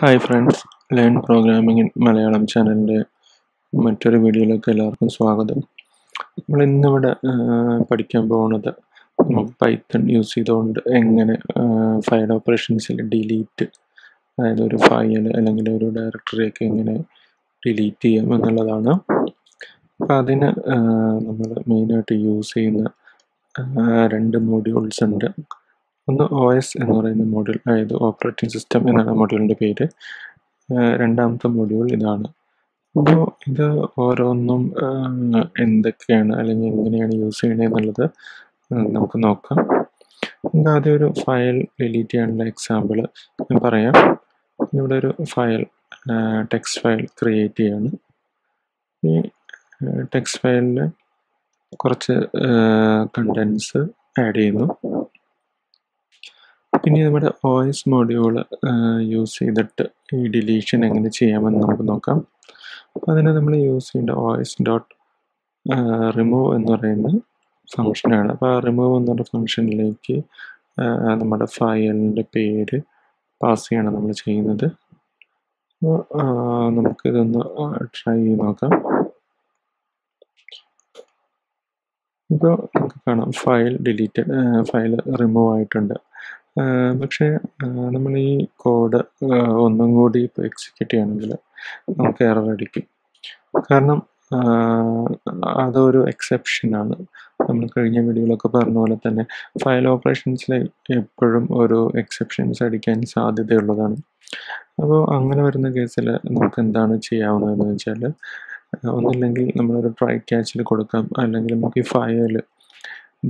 Hi friends, learn programming in Malayalam ചാനലിൻ്റെ മറ്റൊരു വീഡിയോയിലേക്ക് എല്ലാവർക്കും സ്വാഗതം. നമ്മൾ ഇന്നിവിടെ പഠിക്കാൻ പോകുന്നത് നമുക്ക് പൈത്തൺ യൂസ് ചെയ്തുകൊണ്ട് എങ്ങനെ ഫയൽ ഓപ്പറേഷൻസിൽ ഡിലീറ്റ്, അതായത് ഒരു ഫയൽ അല്ലെങ്കിൽ ഒരു ഡയറക്ടറിയൊക്കെ എങ്ങനെ ഡിലീറ്റ് ചെയ്യാം എന്നുള്ളതാണ്. അപ്പോൾ അതിന് നമ്മൾ മെയിനായിട്ട് യൂസ് ചെയ്യുന്ന രണ്ട് മോഡ്യൂൾസ് ഉണ്ട്. ഒന്ന് OS എന്ന് പറയുന്ന മോഡ്യൂൾ, അതായത് ഓപ്പറേറ്റിംഗ് സിസ്റ്റം എന്നാണ് മോഡ്യൂളിൻ്റെ പേര്. രണ്ടാമത്തെ മൊഡ്യൂൾ ഇതാണ്. അപ്പോൾ ഇത് ഓരോന്നും എന്തൊക്കെയാണ് അല്ലെങ്കിൽ എങ്ങനെയാണ് യൂസ് ചെയ്യണത് എന്നുള്ളത് നമുക്ക് നോക്കാം. നമുക്ക് ആദ്യം ഒരു ഫയൽ ഡിലീറ്റ് ചെയ്യാനുള്ള എക്സാമ്പിൾ ഞാൻ പറയാം. ഇവിടെ ഒരു ഫയൽ, ടെക്സ്റ്റ് ഫയൽ ക്രിയേറ്റ് ചെയ്യാണ്. ഈ ടെക്സ്റ്റ് ഫയലിൽ കുറച്ച് കണ്ടൻസ് ആഡ് ചെയ്യുന്നു. പിന്നെ നമ്മുടെ OS മൊഡ്യൂൾ യൂസ് ചെയ്തിട്ട് ഈ ഡിലീഷൻ എങ്ങനെ ചെയ്യാമെന്ന് നമുക്ക് നോക്കാം. അപ്പോൾ അതിന് നമ്മൾ യൂസ് ചെയ്യേണ്ട OS ഡോട്ട് റിമൂവ് എന്ന് പറയുന്ന ഫംഗ്ഷനാണ്. അപ്പോൾ ആ റിമൂവ് എന്നുള്ള ഫംഗ്ഷനിലേക്ക് നമ്മുടെ ഫയലിൻ്റെ പേര് പാസ് ചെയ്യണം നമ്മൾ ചെയ്യുന്നത്. അപ്പോൾ നമുക്കിതൊന്ന് ട്രൈ ചെയ്ത് നോക്കാം. ഇപ്പോൾ നമുക്ക് കാണാം ഫയൽ ഡിലീറ്റഡ്, ഫയൽ റിമൂവ് ആയിട്ടുണ്ട്. പക്ഷേ നമ്മൾ ഈ കോഡ് ഒന്നും കൂടി ഇപ്പോൾ എക്സിക്യൂട്ട് ചെയ്യണമെങ്കിൽ നമുക്ക് എറർ അടിക്കും. കാരണം അതൊരു എക്സെപ്ഷനാണ്. നമ്മൾ കഴിഞ്ഞ വീഡിയോയിലൊക്കെ പറഞ്ഞ പോലെ തന്നെ ഫയൽ ഓപ്പറേഷൻസിൽ എപ്പോഴും ഒരു എക്സെപ്ഷൻസ് അടിക്കാൻ സാധ്യതയുള്ളതാണ്. അപ്പോൾ അങ്ങനെ വരുന്ന കേസിൽ നമുക്ക് എന്താണ് ചെയ്യാവുന്നതെന്ന് വെച്ചാൽ, ഒന്നില്ലെങ്കിൽ നമ്മളൊരു ട്രൈ ക്യാച്ചിൽ കൊടുക്കാം, അല്ലെങ്കിൽ നമുക്ക് ഈ ഫയൽ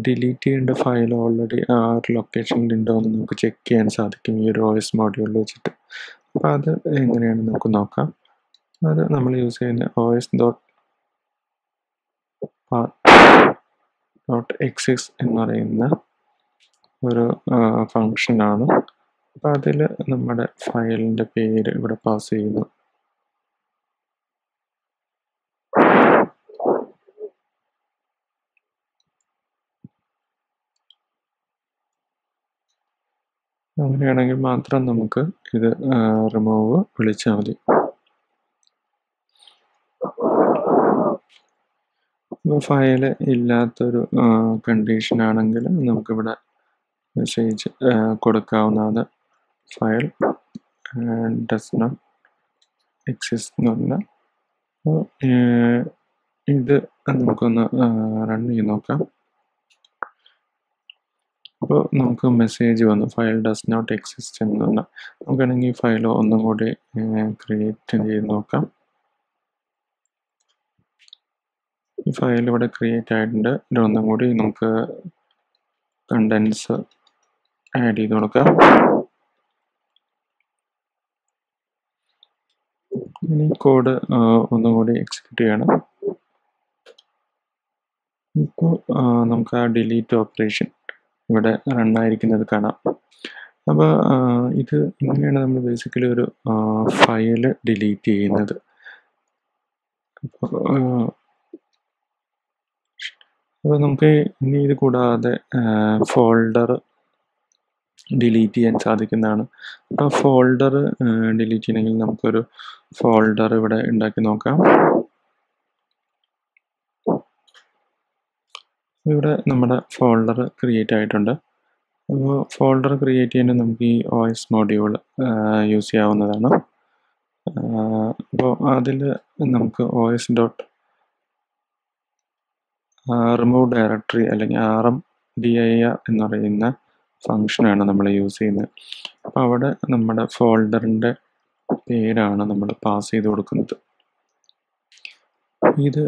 ഡിലീറ്റ് ചെയ്യേണ്ട ഫയൽ ഓൾറെഡി ആ ഒരു ലൊക്കേഷനിൽ ഉണ്ടോ എന്ന് നമുക്ക് ചെക്ക് ചെയ്യാൻ സാധിക്കും ഈ ഒരു OS മോഡ്യൂളിൽ വെച്ചിട്ട്. അപ്പോൾ അത് എങ്ങനെയാണെന്ന് നമുക്ക് നോക്കാം. അത് നമ്മൾ യൂസ് ചെയ്യുന്ന OS ഡോട്ട് എക്സിസ് എന്ന് പറയുന്ന ഒരു ഫങ്ഷനാണ്. അപ്പോൾ അതിൽ നമ്മുടെ ഫയലിൻ്റെ പേര് ഇവിടെ പാസ് ചെയ്യുന്നു. അങ്ങനെയാണെങ്കിൽ മാത്രം നമുക്ക് ഇത് റിമൂവ് വിളിച്ചാൽ മതി. ഇപ്പോൾ ഫയൽ ഇല്ലാത്തൊരു കണ്ടീഷൻ ആണെങ്കിൽ നമുക്കിവിടെ മെസ്സേജ് കൊടുക്കാവുന്നതാണ്. ഫയൽ ഡസ് നോട്ട് എക്സിസ്റ്റ് എന്ന് പറഞ്ഞാൽ. ഇത് നമുക്കൊന്ന് റൺ ചെയ്ത് നോക്കാം. അപ്പോൾ നമുക്ക് മെസ്സേജ് വന്നു, ഫയൽ ഡസ് നോട്ട് എക്സിസ്റ്റ് എന്ന് പറഞ്ഞാൽ. നമുക്കാണെങ്കിൽ ഈ ഫയൽ ഒന്നും കൂടി ക്രിയേറ്റ് ചെയ്ത് നോക്കാം. ഈ ഫയൽ ഇവിടെ ക്രിയേറ്റ് ആയിട്ടുണ്ട്. ഇതൊന്നും കൂടി നമുക്ക് കണ്ടൻസ് ആഡ് ചെയ്ത് കൊടുക്കാം. ഇനി കോഡ് ഒന്നും കൂടി എക്സിക്യൂട്ട് ചെയ്യണം. ഇപ്പോൾ നമുക്ക് ആ ഡിലീറ്റ് ഓപ്പറേഷൻ ഇവിടെ റണ്ണായിരിക്കുന്നത് കാണാം. അപ്പോൾ ഇത് ഇങ്ങനെയാണ് നമ്മൾ ബേസിക്കലി ഒരു ഫയൽ ഡിലീറ്റ് ചെയ്യുന്നത്. അപ്പോൾ നമുക്ക് ഇനി ഇത് കൂടാതെ ഫോൾഡർ ഡിലീറ്റ് ചെയ്യാൻ സാധിക്കുന്നതാണ്. അപ്പോൾ ഫോൾഡർ ഡിലീറ്റ് ചെയ്യണമെങ്കിൽ നമുക്കൊരു ഫോൾഡർ ഇവിടെ ഉണ്ടാക്കി നോക്കാം. ഇവിടെ നമ്മുടെ ഫോൾഡർ ക്രിയേറ്റ് ആയിട്ടുണ്ട്. അപ്പോൾ ഫോൾഡർ ക്രിയേറ്റ് ചെയ്യാൻ നമുക്ക് ഈ OS മോഡ്യൂൾ യൂസ് ചെയ്യാവുന്നതാണ്. അപ്പോൾ അതിൽ നമുക്ക് OS ഡോട്ട് റിമൂവ് ഡയറക്ടറി അല്ലെങ്കിൽ RMDIR എന്ന് പറയുന്ന ഫങ്ഷനാണ് നമ്മൾ യൂസ് ചെയ്യുന്നത്. അപ്പോൾ അവിടെ നമ്മുടെ ഫോൾഡറിൻ്റെ പേരാണ് നമ്മൾ പാസ് ചെയ്ത് കൊടുക്കുന്നത്. ഇത്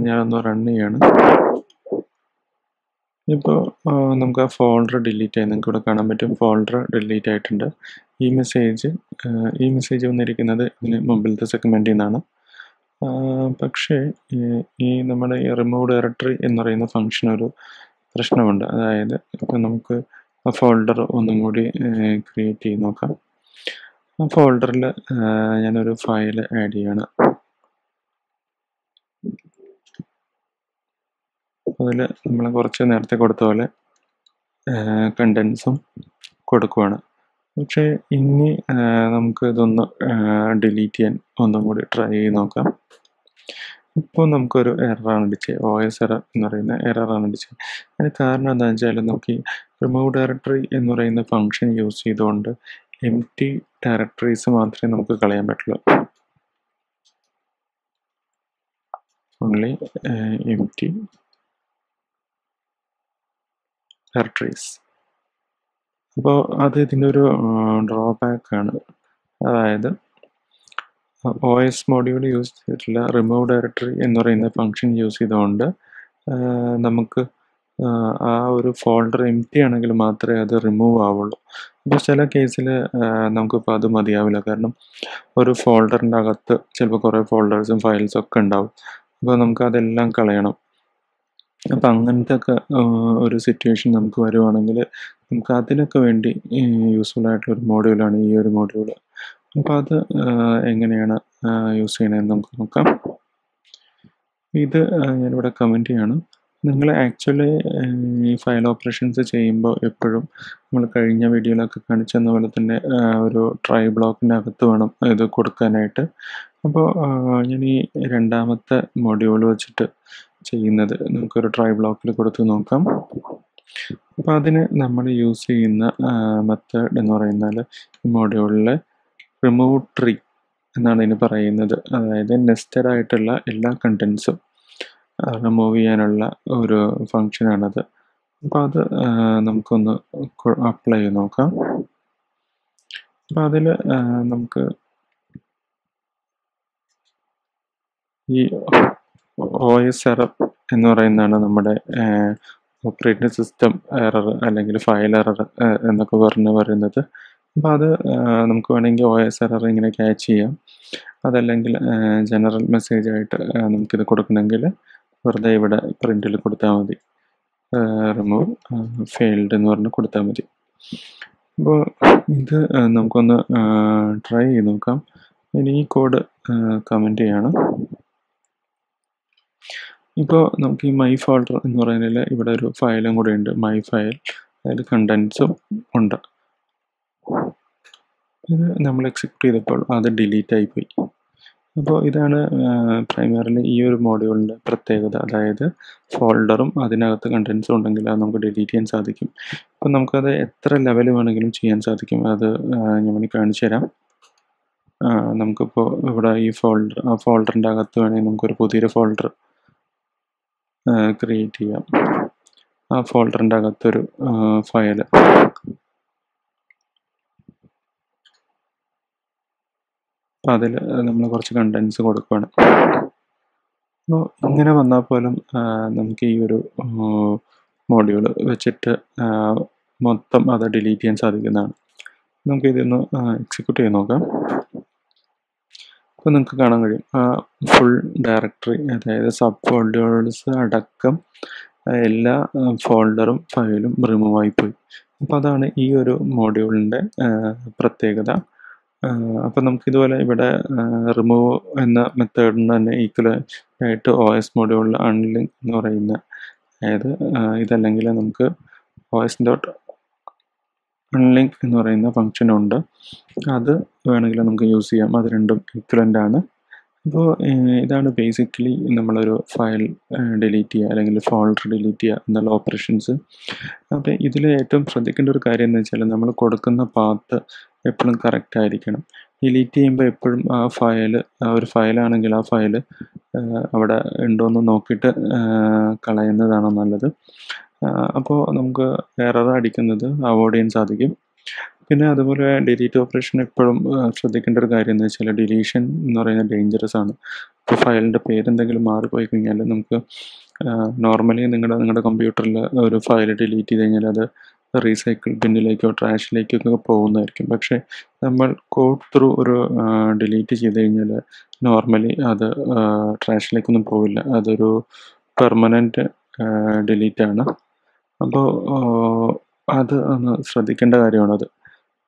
ഞാനൊന്ന് റൺ ചെയ്യാണ്. ഇപ്പോൾ നമുക്ക് ആ ഫോൾഡർ ഡിലീറ്റ് ചെയ്യാൻ നിങ്ങൾക്ക് ഇവിടെ കാണാൻ പറ്റും. ഫോൾഡർ ഡിലീറ്റ് ആയിട്ടുണ്ട്. ഈ മെസ്സേജ് വന്നിരിക്കുന്നത് ഇതിന് മുമ്പിലത്തെ സെഗ്മെൻറ്റിൽ നിന്നാണ്. പക്ഷേ ഈ നമ്മുടെ ഈ റിമൂവ് ഡയറക്ടറി എന്ന് പറയുന്ന ഫംഗ്ഷൻ ഒരു പ്രശ്നമുണ്ട്. അതായത് ഇപ്പം നമുക്ക് ആ ഫോൾഡർ ഒന്നും കൂടി ക്രിയേറ്റ് ചെയ്ത് നോക്കാം. ആ ഫോൾഡറിൽ ഞാനൊരു ഫയൽ ആഡ് ചെയ്യണം. അതിൽ നമ്മൾ കുറച്ച് നേരത്തെ കൊടുത്ത പോലെ കണ്ടൻസും കൊടുക്കുവാണ്. പക്ഷേ ഇനി നമുക്ക് ഇതൊന്ന് ഡിലീറ്റ് ചെയ്യാൻ ഒന്നും കൂടി ട്രൈ ചെയ്ത് നോക്കാം. ഇപ്പോൾ നമുക്കൊരു എററാണ് അടിച്ചത്, OS എറർ എന്ന് പറയുന്ന എററാണ് അടിച്ചത്. അതിന് കാരണം എന്താണെന്ന് വെച്ചാൽ നമുക്ക് ഈ റിമൂവ് ഡയറക്ടറി എന്ന് പറയുന്ന ഫംഗ്ഷൻ യൂസ് ചെയ്തുകൊണ്ട് empty ഡയറക്ടറീസ് മാത്രമേ നമുക്ക് കളയാൻ പറ്റുള്ളൂ. only empty directories. അപ്പോൾ അത് ഇതിൻ്റെ ഒരു ഡ്രോബാക്ക് ആണ്. അതായത് OS മോഡ്യൂൾ യൂസ് ചെയ്തിട്ടുള്ള റിമൂവ് ഡയറക്ടറി എന്ന് പറയുന്ന ഫംഗ്ഷൻ യൂസ് ചെയ്തുകൊണ്ട് നമുക്ക് ആ ഒരു ഫോൾഡർ എംപ്റ്റി ആണെങ്കിൽ മാത്രമേ അത് റിമൂവ് ആവുള്ളൂ. അപ്പോൾ ചില കേസിൽ നമുക്കിപ്പോൾ അത് മതിയാവില്ല. കാരണം ഒരു ഫോൾഡറിൻ്റെ അകത്ത് ചിലപ്പോൾ കുറേ ഫോൾഡേഴ്സും ഫയൽസും ഒക്കെ ഉണ്ടാവും. അപ്പോൾ നമുക്ക് അതെല്ലാം കളയണം. അപ്പം അങ്ങനത്തെ ഒക്കെ ഒരു സിറ്റുവേഷൻ നമുക്ക് വരുവാണെങ്കിൽ നമുക്ക് അതിനൊക്കെ വേണ്ടി യൂസ്ഫുൾ ആയിട്ടുള്ളൊരു മോഡ്യൂളാണ് ഈ ഒരു മോഡ്യൂൾ. അപ്പോൾ അത് എങ്ങനെയാണ് യൂസ് ചെയ്യണമെന്ന് നമുക്ക് നോക്കാം. ഇത് ഞാനിവിടെ കമൻറ്റ് ചെയ്യാണ്. നിങ്ങൾ ആക്ച്വലി ഈ ഫയൽ ഓപ്പറേഷൻസ് ചെയ്യുമ്പോൾ എപ്പോഴും നമ്മൾ കഴിഞ്ഞ വീഡിയോയിലൊക്കെ കാണിച്ചെന്ന പോലെ തന്നെ ഒരു ട്രൈ ബ്ലോക്കിൻ്റെ അകത്ത് വേണം ഇത് കൊടുക്കാനായിട്ട്. അപ്പോൾ ഞാൻ ഈ രണ്ടാമത്തെ മൊഡ്യൂൾ വെച്ചിട്ട് ചെയ്യുന്നത് നമുക്കൊരു ട്രൈ ബ്ലോക്കിൽ കൊടുത്ത് നോക്കാം. അപ്പോൾ അതിന് നമ്മൾ യൂസ് ചെയ്യുന്ന മെത്തേഡ് എന്ന് പറയുന്നാൽ ഈ മൊഡ്യൂളിലെ റിമൂവ് ട്രീ എന്നാണ് ഇതിന് പറയുന്നത്. അതായത് നെസ്റ്റഡ് ആയിട്ടുള്ള എല്ലാ കണ്ടൻസും റിമൂവ് ചെയ്യാനുള്ള ഒരു ഫങ്ഷനാണത്. അപ്പോൾ അത് നമുക്കൊന്ന് അപ്ലൈ ചെയ്ത് നോക്കാം. അപ്പോൾ അതിൽ നമുക്ക് ഈ OS എറർ എന്ന് പറയുന്നതാണ് നമ്മുടെ ഓപ്പറേറ്റിംഗ് സിസ്റ്റം എറർ അല്ലെങ്കിൽ ഫയൽ എറർ എന്നൊക്കെ പറയുന്നത്. അപ്പോൾ അത് നമുക്ക് വേണമെങ്കിൽ OS എറർ ഇങ്ങനെ ക്യാച്ച് ചെയ്യാം. അതല്ലെങ്കിൽ ജനറൽ മെസ്സേജ് ആയിട്ട് നമുക്കിത് കൊടുക്കണമെങ്കിൽ വെറുതെ ഇവിടെ പ്രിൻറ്റിൽ കൊടുത്താൽ മതി, റിമൂവ് ഫെയിൽഡ് എന്ന് പറഞ്ഞ് കൊടുത്താൽ മതി. അപ്പോൾ ഇത് നമുക്കൊന്ന് ട്രൈ ചെയ്ത് നോക്കാം. ഇനി ഈ കോഡ് കമൻറ്റ് ചെയ്യണം. ഇപ്പോൾ നമുക്ക് ഈ മൈ ഫോൾഡർ എന്ന് പറയുന്നതിൽ ഇവിടെ ഒരു ഫയലും കൂടെ ഉണ്ട്, മൈ ഫയൽ. അതിൽ കണ്ടൻസും ഉണ്ട്. ഇത് നമ്മൾ എക്സിക്യൂട്ട് ചെയ്തപ്പോൾ അത് ഡിലീറ്റ് ആയിപ്പോയി. അപ്പോൾ ഇതാണ് പ്രൈമറിലി ഈ ഒരു മോഡ്യൂളിൻ്റെ പ്രത്യേകത. അതായത് ഫോൾഡറും അതിനകത്ത് കണ്ടൻസും ഉണ്ടെങ്കിൽ അത് നമുക്ക് ഡിലീറ്റ് ചെയ്യാൻ സാധിക്കും. അപ്പോൾ നമുക്കത് എത്ര ലെവൽ വേണമെങ്കിലും ചെയ്യാൻ സാധിക്കും. അത് ഞാൻ വേണമെങ്കിൽ കാണിച്ചു തരാം. നമുക്കിപ്പോൾ ഇവിടെ ഈ ഫോൾഡറിൻ്റെ അകത്ത് വേണമെങ്കിൽ നമുക്കൊരു പുതിയൊരു ഫോൾഡർ ക്രിയേറ്റ് ചെയ്യാം. ആ ഫോൾഡറിൻ്റെ അകത്തൊരു ഫയൽ അതിൽ നമ്മൾ കുറച്ച് കണ്ടൻസ് കൊടുക്കുകയാണ്. അപ്പോൾ ഇങ്ങനെ വന്നാൽ പോലും നമുക്ക് ഈ ഒരു മോഡ്യൂൾ വെച്ചിട്ട് മൊത്തം അത് ഡിലീറ്റ് ചെയ്യാൻ സാധിക്കുന്നതാണ്. നമുക്കിതൊന്ന് എക്സിക്യൂട്ട് ചെയ്ത് നോക്കാം. അപ്പോൾ നിങ്ങൾക്ക് കാണാൻ കഴിയും ഫുൾ ഡയറക്ടറി, അതായത് സബ് ഫോൾഡേഴ്സ് അടക്കം എല്ലാ ഫോൾഡറും ഫയലും റിമൂവ് ആയിപ്പോയി. അപ്പോൾ അതാണ് ഈ ഒരു മോഡ്യൂളിൻ്റെ പ്രത്യേകത. അപ്പോൾ നമുക്കിതുപോലെ ഇവിടെ റിമൂവ് എന്ന മെത്തേഡിന് തന്നെ ഈക്വൽ ആയിട്ട് OS മോഡ്യൂളിൽ അൺലിങ്ക് എന്ന് പറയുന്ന, അതായത് ഇതല്ലെങ്കിൽ നമുക്ക് os.unlink എന്ന് പറയുന്ന ഫംഗ്ഷനുണ്ട്. അത് വേണമെങ്കിൽ നമുക്ക് യൂസ് ചെയ്യാം. അത് രണ്ടും ഈക്വലൻ്റ് ആണ്. അപ്പോൾ ഇതാണ് ബേസിക്കലി നമ്മളൊരു ഫയൽ ഡിലീറ്റ് ചെയ്യുക അല്ലെങ്കിൽ ഫോൾഡർ ഡിലീറ്റ് ചെയ്യുക എന്നുള്ള ഓപ്പറേഷൻസ്. അപ്പോൾ ഇതിൽ ഏറ്റവും ശ്രദ്ധിക്കേണ്ട ഒരു കാര്യം എന്ന് വെച്ചാൽ നമ്മൾ കൊടുക്കുന്ന പാത്ത് എപ്പോഴും കറക്റ്റ് ആയിരിക്കണം. ഡിലീറ്റ് ചെയ്യുമ്പോൾ എപ്പോഴും ആ ഫയൽ, ഒരു ഫയലാണെങ്കിൽ ആ ഫയൽ അവിടെ ഉണ്ടോയെന്ന് നോക്കിയിട്ട് കളയുന്നതാണ് നല്ലത്. അപ്പോൾ നമുക്ക് എറർ അടിക്കുന്നത് അവോയ്ഡ് ചെയ്യാൻ സാധിക്കും. പിന്നെ അതുപോലെ ഡിലീറ്റ് ഓപ്പറേഷൻ എപ്പോഴും ശ്രദ്ധിക്കേണ്ട ഒരു കാര്യം എന്ന് വെച്ചാൽ ഡിലീഷൻ എന്ന് പറയുന്നത് ഡേഞ്ചറസ് ആണ്. ഇപ്പോൾ ഫയലിൻ്റെ പേരെന്തെങ്കിലും മാറിപ്പോയി കഴിഞ്ഞാൽ നമുക്ക് നോർമലി നിങ്ങളുടെ കമ്പ്യൂട്ടറിൽ ഒരു ഫയൽ ഡിലീറ്റ് ചെയ്ത് കഴിഞ്ഞാൽ അത് റീസൈക്കിൾ ബിന്നിലേക്കോ ട്രാഷിലേക്കൊക്കെ പോകുന്നതായിരിക്കും. പക്ഷേ നമ്മൾ കോഡ് ത്രൂ ഒരു ഡിലീറ്റ് ചെയ്ത് കഴിഞ്ഞാൽ നോർമലി അത് ട്രാഷിലേക്കൊന്നും പോവില്ല. അതൊരു പെർമനൻറ്റ് ഡിലീറ്റാണ്. അപ്പോൾ അത് ഒന്ന് ശ്രദ്ധിക്കേണ്ട കാര്യമാണത്.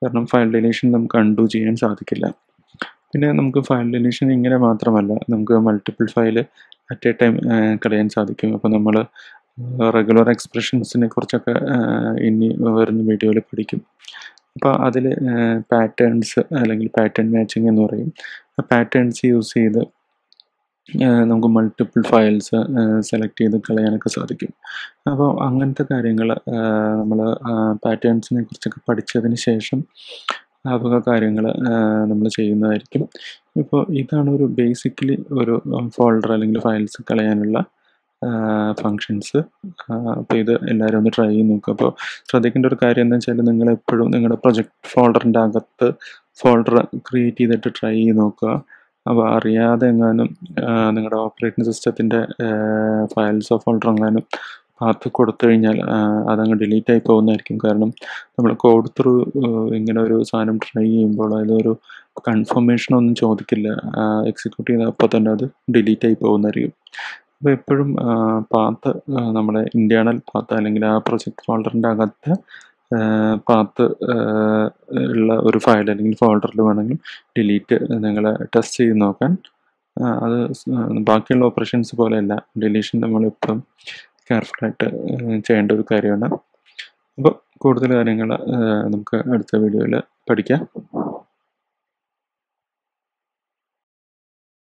കാരണം ഫയൽ ഡിലീഷൻ നമുക്ക് അൺഡു ചെയ്യാൻ സാധിക്കില്ല. പിന്നെ നമുക്ക് ഫയൽ ഡിലീഷൻ ഇങ്ങനെ മാത്രമല്ല, നമുക്ക് multiple file at A time കളയാൻ സാധിക്കും. അപ്പോൾ നമ്മൾ റെഗുലർ എക്സ്പ്രഷൻസിനെ കുറിച്ചൊക്കെ ഇനി വരുന്ന വീഡിയോയിൽ പഠിക്കും. അപ്പോൾ അതിൽ പാറ്റേൺസ് അല്ലെങ്കിൽ പാറ്റേൺ മാച്ചിങ് എന്ന് പറയും. പാറ്റേൺസ് യൂസ് ചെയ്ത് നമുക്ക് മൾട്ടിപ്പിൾ ഫയൽസ് സെലക്ട് ചെയ്ത് കളയാനൊക്കെ സാധിക്കും. അപ്പോൾ അങ്ങനത്തെ കാര്യങ്ങൾ നമ്മൾ പാറ്റേൺസിനെ കുറിച്ചൊക്കെ പഠിച്ചതിന് ശേഷം ആ വക കാര്യങ്ങൾ നമ്മൾ ചെയ്യുന്നതായിരിക്കും. ഇപ്പോൾ ഇതാണ് ഒരു ബേസിക്കലി ഒരു ഫോൾഡർ അല്ലെങ്കിൽ ഫയൽസ് കളയാനുള്ള ഫങ്ഷൻസ്. അപ്പോൾ ഇത് എല്ലാവരും ഒന്ന് ട്രൈ ചെയ്ത് നോക്കുക. അപ്പോൾ ശ്രദ്ധിക്കേണ്ട ഒരു കാര്യം എന്താ വെച്ചാൽ, നിങ്ങളെപ്പോഴും നിങ്ങളുടെ പ്രൊജക്റ്റ് ഫോൾഡറിൻ്റെ അകത്ത് ഫോൾഡർ ക്രിയേറ്റ് ചെയ്തിട്ട് ട്രൈ ചെയ്ത് നോക്കുക. അപ്പോൾ അറിയാതെ എങ്ങാനും നിങ്ങളുടെ ഓപ്പറേറ്റിംഗ് സിസ്റ്റത്തിൻ്റെ ഫയൽസോ ഫോൾഡർ എങ്ങാനും പാത്ത് കൊടുത്തു കഴിഞ്ഞാൽ അതങ്ങ് ഡിലീറ്റ് ആയി പോകുന്നതായിരിക്കും. കാരണം നമ്മൾ കോഡ് ത്രൂ ഇങ്ങനെ ഒരു സാധനം ട്രൈ ചെയ്യുമ്പോൾ അതിലൊരു കൺഫർമേഷനൊന്നും ചോദിക്കില്ല. എക്സിക്യൂട്ട് ചെയ്താൽ അപ്പോൾ തന്നെ അത് ഡിലീറ്റ് ആയി പോകുന്നതായിരിക്കും. അപ്പോൾ എപ്പോഴും പാത്ത് നമ്മുടെ ഇൻറ്റേർണൽ പാത്ത് അല്ലെങ്കിൽ ആ പ്രൊജക്റ്റ് ഫോൾഡറിൻ്റെ അകത്ത് പാത്ത് ഉള്ള ഒരു ഫയൽ അല്ലെങ്കിൽ ഫോൾഡറിൽ വേണമെങ്കിൽ ഡിലീറ്റ് നിങ്ങൾ ടെസ്റ്റ് ചെയ്ത് നോക്കാൻ. അത് ബാക്കിയുള്ള ഓപ്പറേഷൻസ് പോലെയല്ല, ഡിലീഷൻ നമ്മളെപ്പോഴും കെയർഫുള്ളായിട്ട് ചെയ്യേണ്ട ഒരു കാര്യമാണ്. അപ്പോൾ കൂടുതൽ കാര്യങ്ങൾ നമുക്ക് അടുത്ത വീഡിയോയിൽ പഠിക്കാം.